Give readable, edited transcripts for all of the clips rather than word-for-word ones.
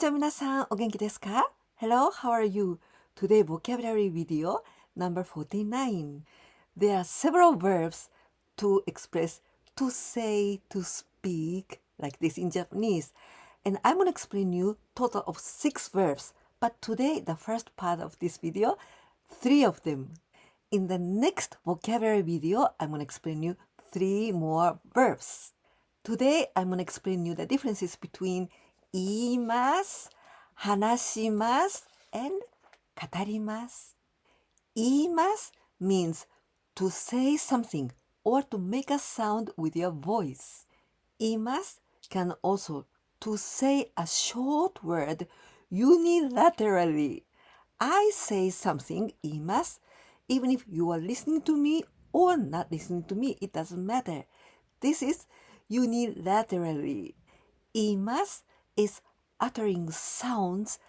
ちは皆さん、お元気ですか? Hello, how are you? Today vocabulary video number 49. There are several verbs to express to say, to speak, like this in Japanese. And I'm going to explain you total of 6 verbs. But today, the first part of this video, 3 of them. In the next vocabulary video, I'm going to explain you 3 more verbs. Today, I'm going to explain you the differences between 言います、話します、and 語ります。言います means to say something or to make a sound with your voice. 言います can also to say a short word unilaterally. I say something 言います even if you are listening to me or not listening to me, it doesn't matter. This is unilaterally. 言います is uttering sounds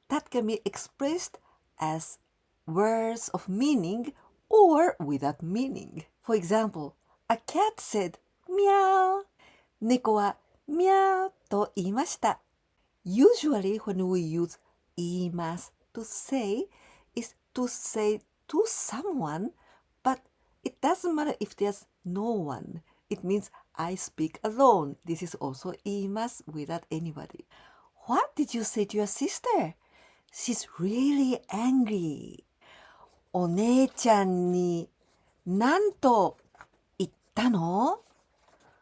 that can be expressed as words of meaning or without meaning. For example, a cat said meow. 猫は meow と言いました。Usually when we use 言います to say is to say to someone, but it doesn't matter if there's no one. It means I speak alone. This is also 言います without anybody. What did you say to your sister? She's really angry. お姉ちゃんに何と言ったの？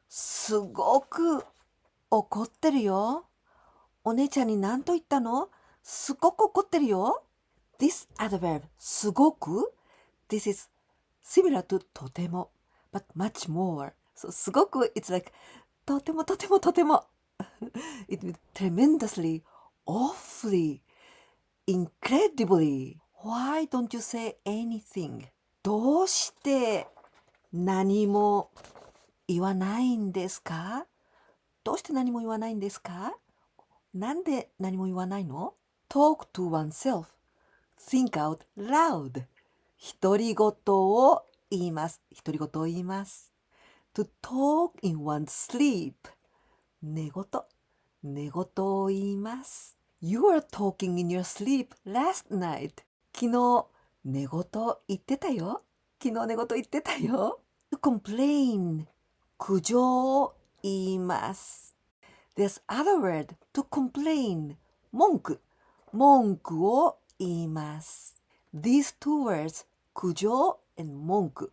すごく怒ってるよ。お姉ちゃんに何と言ったの？すごく怒ってるよ。This adverb すごく this is similar to とても but much more. So すごく it's like とてもとてもとてもit means tremendously, awfully, incredibly. Why don't you say anything? どうして何も言わないんですか？どうして何も言わないんですか？なんで何も言わないの？ Talk to oneself. Think out loud. 独り言を言います。独り言を言います。To talk in one's sleep. 寝言。寝言を言います。You are talking in your sleep last night. 昨日寝言言ってたよ。昨日寝言言ってたよ。To complain. 苦情を言います。There's other word to complain. 文句。文句を言います。These two words, 苦情 and 文句,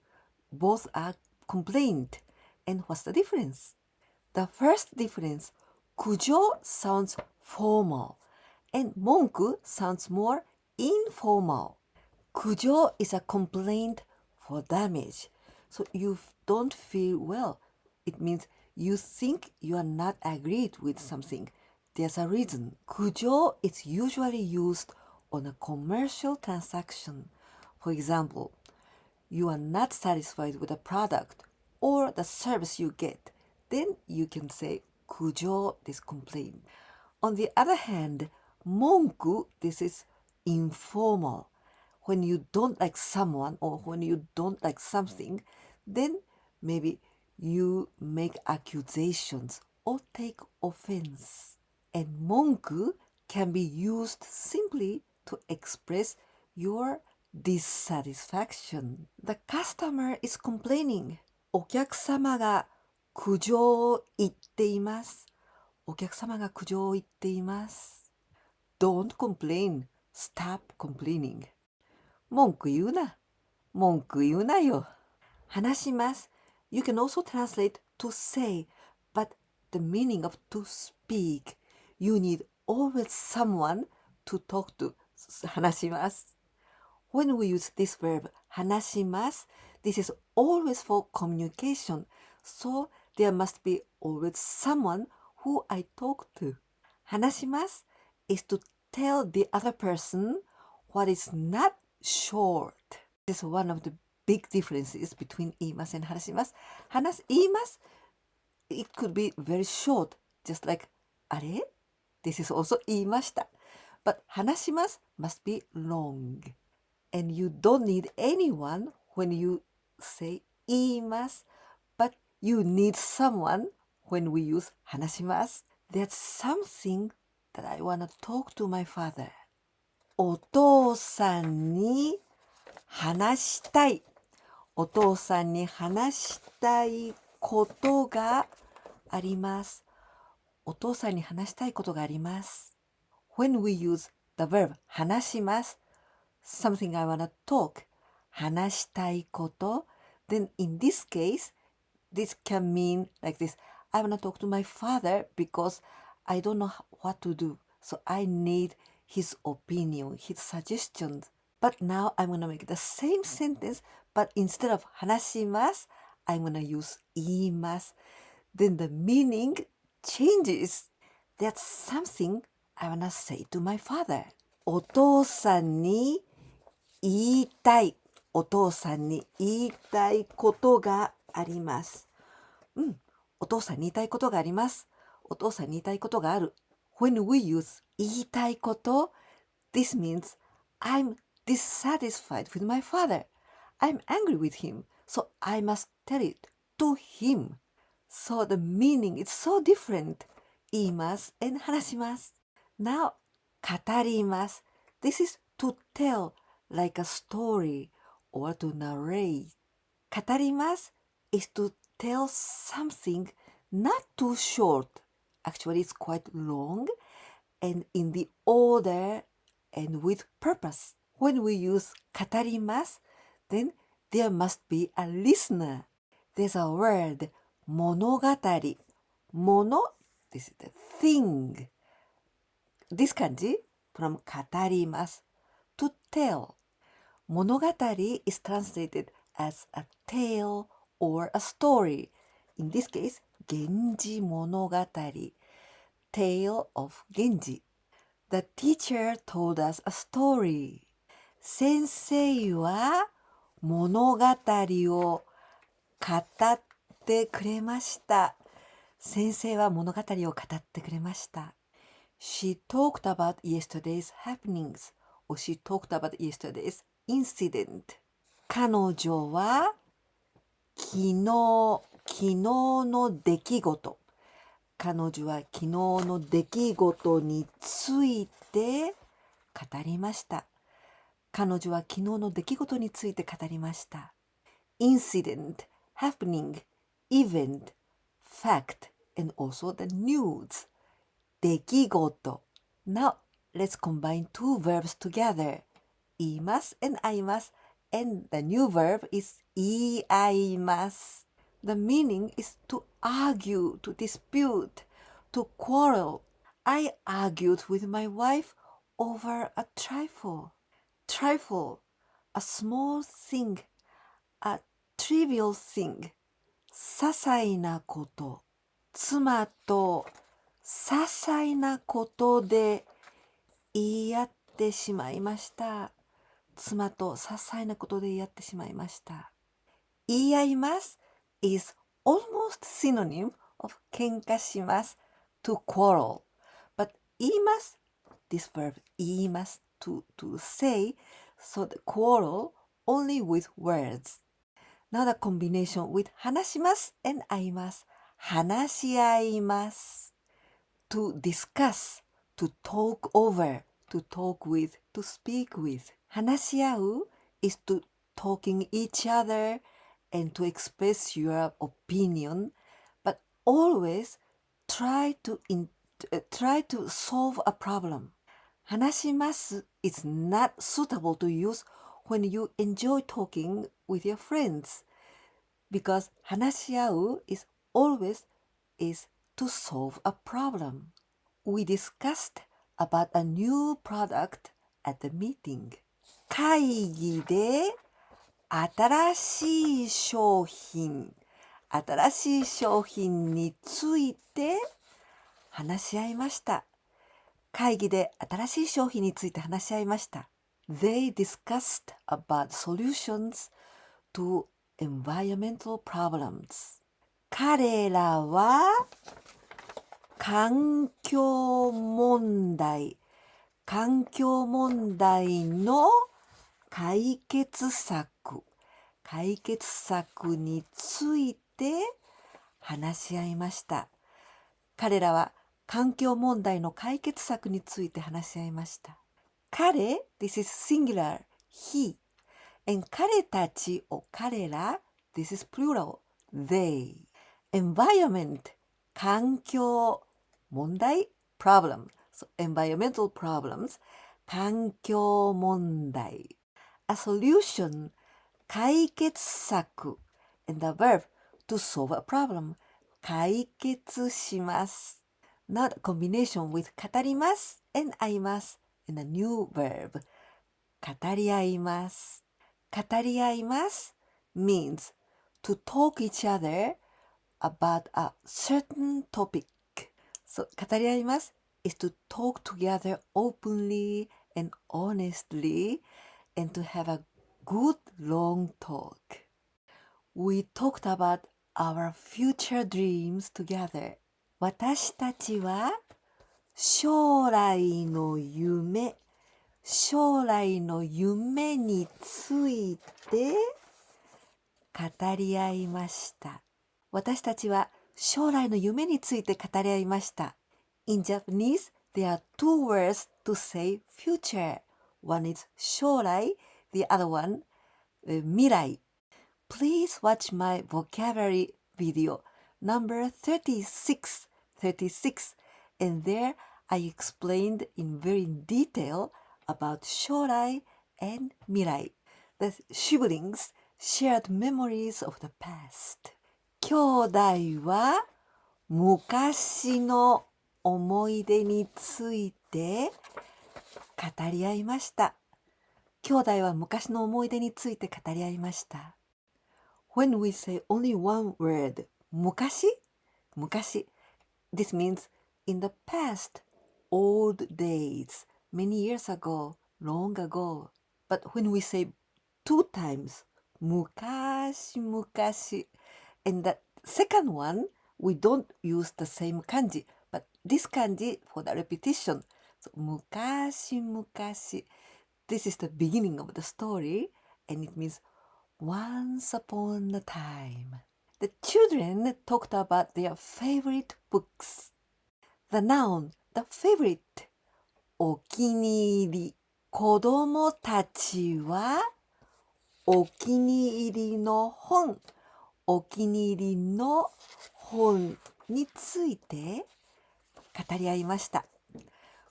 both are complaint. And what's the difference? The first difference, 苦情 sounds formal and 文句 sounds more informal. 苦情 is a complaint for damage. So you don't feel well. It means you think you are not agreed with something. There's a reason. 苦情 is usually used on a commercial transaction. For example, you are not satisfied with a product or the service you get. Then you can say 苦情 this complaint. On the other hand, 文句 this is informal. When you don't like someone or when you don't like something, then maybe you make accusations or take offense. And 文句 can be used simply to express your dissatisfaction. The customer is complaining. お客様が苦情を言っています。お客様が苦情を言っています。Don't complain. Stop complaining. 文句言うな。文句言うなよ。話します。You can also translate to say, but the meaning of to speak. You need always someone to talk to. 話します。When we use this verb, 話します, this is always for communication. So there must be always someone who I talk to. 話します is to tell the other person what is not short. This is one of the big differences between 言います and 話します。言います it could be very short, just like あれ This is also 言いました。But 話します must be long. And you don't need anyone when you say 言います but you need someone when we use 話します。There's something that I wanna talk to my father. お父さんに話したい。お父さんに話したいことがあります。お父さんに話したいことがあります。When we use the verb 話します、something I wanna talk 話したいこと then in this case this can mean like this I wanna talk to my father because I don't know what to do so I need his opinion, his suggestions but now I'm gonna make the same sentence but instead of 話します I'm gonna use 言います then the meaning changes. That's something I wanna say to my father. お父さんに言いたい。お父さんに言いたいことがあります。お父さんに言いたいことがあります。お父さんに言いたいことがある。When we use 言いたいこと、this means I'm dissatisfied with my father. I'm angry with him, so I must tell it to him. So the meaning is so different. 言います and 話します。Now, 語ります。This is to tell like a story or to narrate. 語ります is to tell something not too short. Actually, it's quite long and in the order and with purpose. When we use 語ります then there must be a listener. There's a word 物語。物 this is the thing. This kanji from 語ります to tell. 物語 is translated as a tale or a story. In this case, 源氏物語 Tale of 源氏 The teacher told us a story. 先生は物語を語ってくれました。先生は物語を語ってくれました。She talked about yesterday's happenings or she talked about yesterday's incident. 彼女は昨日の出来事。彼女は昨日の出来事について語りました。彼女は昨日の出来事について語りました。Incident, happening, event, fact, and also the news. 出来事。Now, let's combine two verbs together. 言います and 会います。And the new verb is 言い合います。The meaning is to argue, to dispute, to quarrel. I argued with my wife over a trifle. Trifle, a small thing, a trivial thing. 些細なこと。妻と些細なことで言い合ってしまいました。妻と些細なことで言い合ってしまいました。言い合います is almost synonym of 喧嘩します to quarrel. But 言います this verb 言います to say so the quarrel only with words. Now the combination with 話します and 会います。話し合います。To discuss, to talk over, to talk with, to speak with. 話し合う is to talking each other and to express your opinion, but always try to solve a problem. 話します is not suitable to use when you enjoy talking with your friends because 話し合う is always is to solve a problem. We discussed about a new product at the meeting. 会議で新しい商品について話し合いました。会議で新しい商品について話し合いました。They discussed about solutions to environmental problems. 彼らは環境問題の解決策について話し合いました。彼らは環境問題の解決策について話し合いました。彼 this is singular, he, and 彼たちを彼ら this is plural, they. Environment 環境問題 problem, so environmental problems 環境問題 A solution 解決策 and the verb to solve a problem 解決します。Now the combination with 語ります and 会います and a new verb 語り合います。語り合います means to talk each other about a certain topic. So 語り合います is to talk together openly and honestly and to have a good long talk. We talked about our future dreams together. 私たちは将来の夢について語り合いました。私たちは将来の夢について語り合いました。In Japanese, there are two words to say future. One is 将来, the other one, 未来。Please watch my vocabulary video number 36, and there I explained in very detail about 将来 and 未来, the siblings' shared memories of the past. 兄弟は昔の思い出について語り合いました。兄弟は昔の思い出について語り合いました。When we say only one word, 昔 this means in the past, old days, many years ago, long ago. But when we say two times, 昔 and the second one, we don't use the same kanji, but this kanji for the repetition. So 昔 this is the beginning of the story, and it means once upon a time. The children talked about their favorite books. The noun, the favorite, お気に入り。子供たちはお気に入りの本について語り合いました。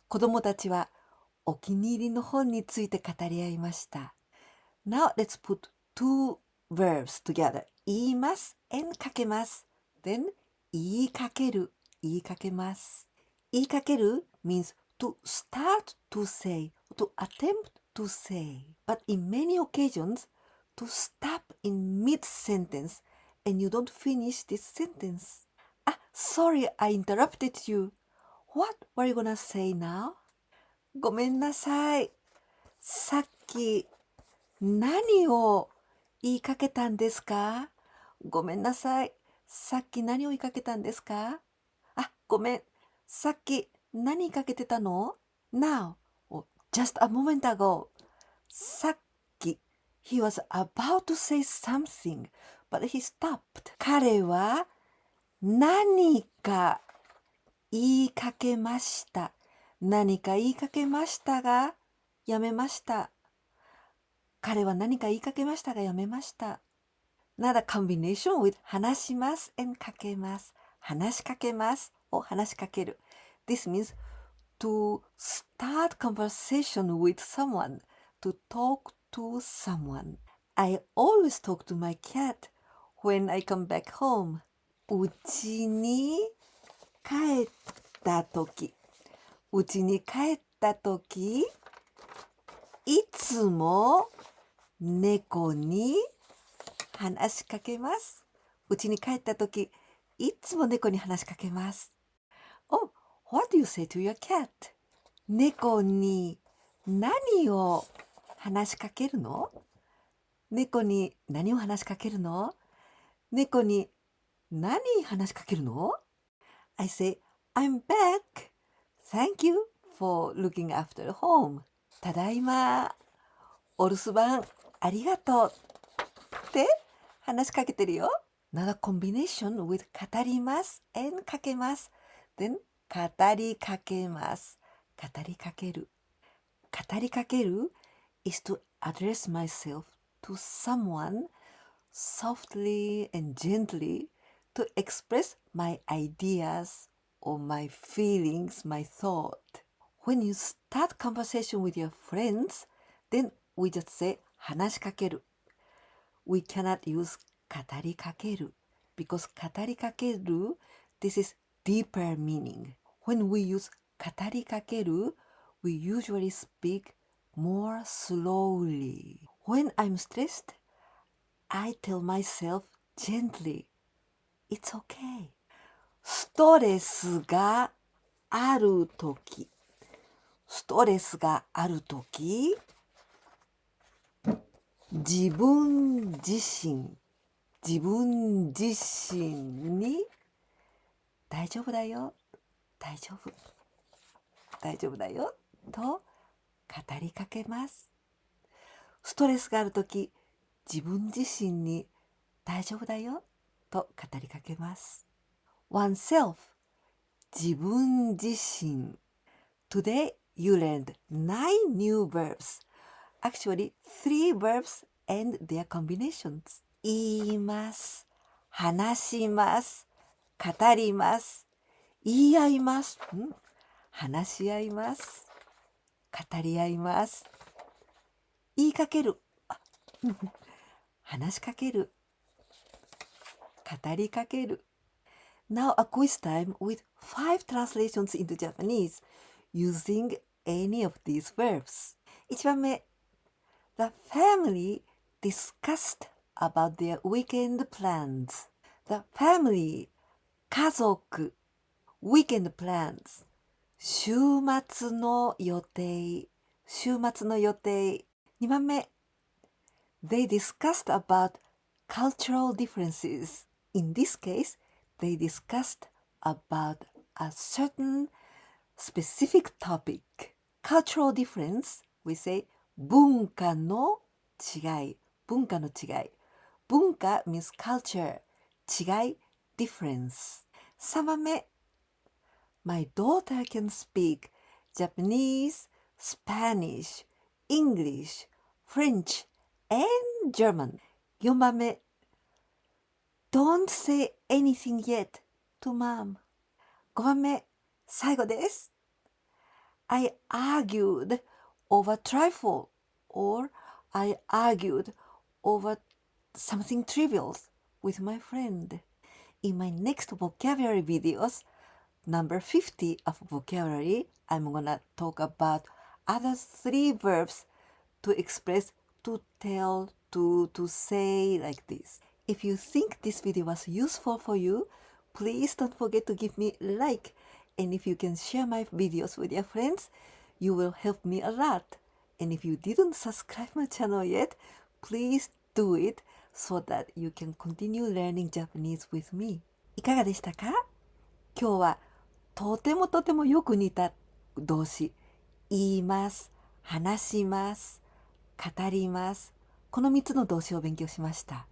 子供たちはお気に入りの本について語り合いました。Now let's put two verbs together. 言います and かけます。Then 言いかける、言いかけます。言いかける means to start to say, to attempt to say. But in many occasions, to stop in mid-sentence and you don't finish this sentence. Sorry, I interrupted you. What were you gonna say now? ごめんなさい。さっき何を言いかけたんですか？ごめんなさい。さっき何を言いかけたんですか？ごめん。さっき何言いかけてたの？ Now, or just a moment ago. さっき He was about to say something, but he stopped. 彼は何か言いかけました。何か言いかけましたがやめました。彼は何か言いかけましたがやめました。Now the combination with 話します and かけます。話しかけますを話しかける。This means to start conversation with someone, to talk to someone. I always talk to my cat when I come back home. うちに帰った時いつも猫に話しかけます。うちに帰った時いつも猫に話しかけます。Oh, what do you say to your cat? 猫に何を話しかけるの？猫に何を話しかけるの？猫に何話しかけるの？ I say, I'm back. Thank you for looking after home. ただいま。お留守番ありがとう。って話しかけてるよ。Now the combination with 語ります and かけます。Then 語りかけます。語りかける。語りかける is to address myself to someone softly and gently to express my ideas or my feelings, my thought. When you start conversation with your friends, then we just say 話しかける。We cannot use 語りかける because 語りかける this is deeper meaning. When we use 語りかける we usually speak more slowly. When I'm stressed, I tell myself gently, it's okay. ストレスがあるとき、ストレスがあるとき、自分自身に大丈夫だよ、大丈夫、大丈夫だよと語りかけます。ストレスがあるとき、自分自身に大丈夫だよと語りかけます。oneself 自分自身 Today you learned 9 new verbs. Actually 3 verbs and their combinations. 言います、話します、語ります、言い合います、話し合います、語り合います、言いかける、話しかける、語りかける。Now a quiz time with 5 translations into Japanese using any of these verbs. 1番目 The family discussed about their weekend plans. The family 家族 weekend plans 週末の予定週末の予定。2番目 They discussed about cultural differences. In this case, they discussed about a certain specific topic. Cultural difference, we say 文化の違い。文化の違い。文化 means culture. 違い difference. 3番目 My daughter can speak Japanese, Spanish, English, French, and German. 4番目 Don't say anything yet to mom. 5番目最後です。I argued over trifle or I argued over something trivial with my friend. In my next vocabulary videos, number 50 of vocabulary, I'm gonna talk about other 3 verbs to express, to tell, to say like this. If you think this video was useful for you, please don't forget to give me a like. And if you can share my videos with your friends, you will help me a lot. And if you didn't subscribe my channel yet, please do it so that you can continue learning Japanese with me. いかがでしたか？今日はとてもよく似た動詞、言います、話します、語ります。この3つの動詞を勉強しました。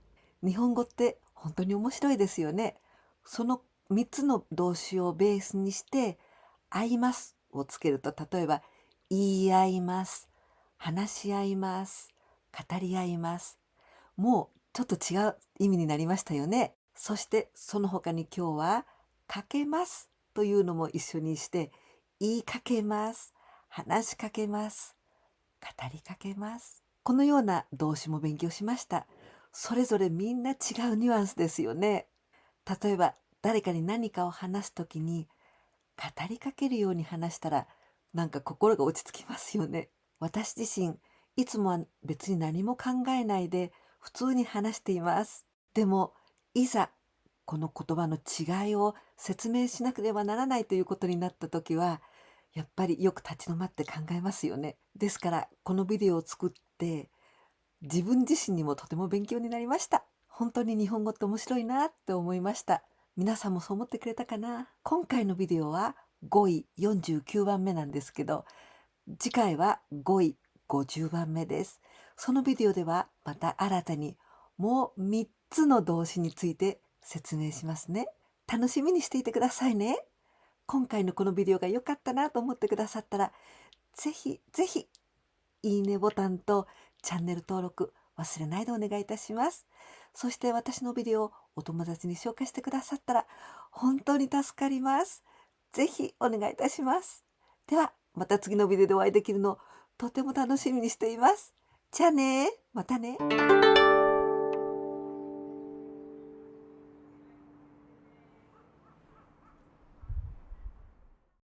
日本語って本当に面白いですよね。その3つの動詞をベースにして、会いますをつけると、例えば、言い合います、話し合います、語り合います。もうちょっと違う意味になりましたよね。そしてその他に今日は、かけますというのも一緒にして、言いかけます、話しかけます、語りかけます。このような動詞も勉強しました。それぞれみんな違うニュアンスですよね。例えば誰かに何かを話すときに語りかけるように話したらなんか心が落ち着きますよね。私自身いつもは別に何も考えないで普通に話しています。でもいざこの言葉の違いを説明しなければならないということになった時はやっぱりよく立ち止まって考えますよね。ですからこのビデオを作って自分自身にもとても勉強になりました。本当に日本語って面白いなって思いました。皆さんもそう思ってくれたかな？今回のビデオは5位49番目なんですけど、次回は5位50番目です。そのビデオではまた新たにもう3つの動詞について説明しますね。楽しみにしていてくださいね。今回のこのビデオが良かったなと思ってくださったら、ぜひぜひいいねボタンとチャンネル登録忘れないでお願いいたします。そして私のビデオをお友達に紹介してくださったら本当に助かります。ぜひお願いいたします。ではまた次のビデオでお会いできるのをとても楽しみにしています。じゃあね、またね。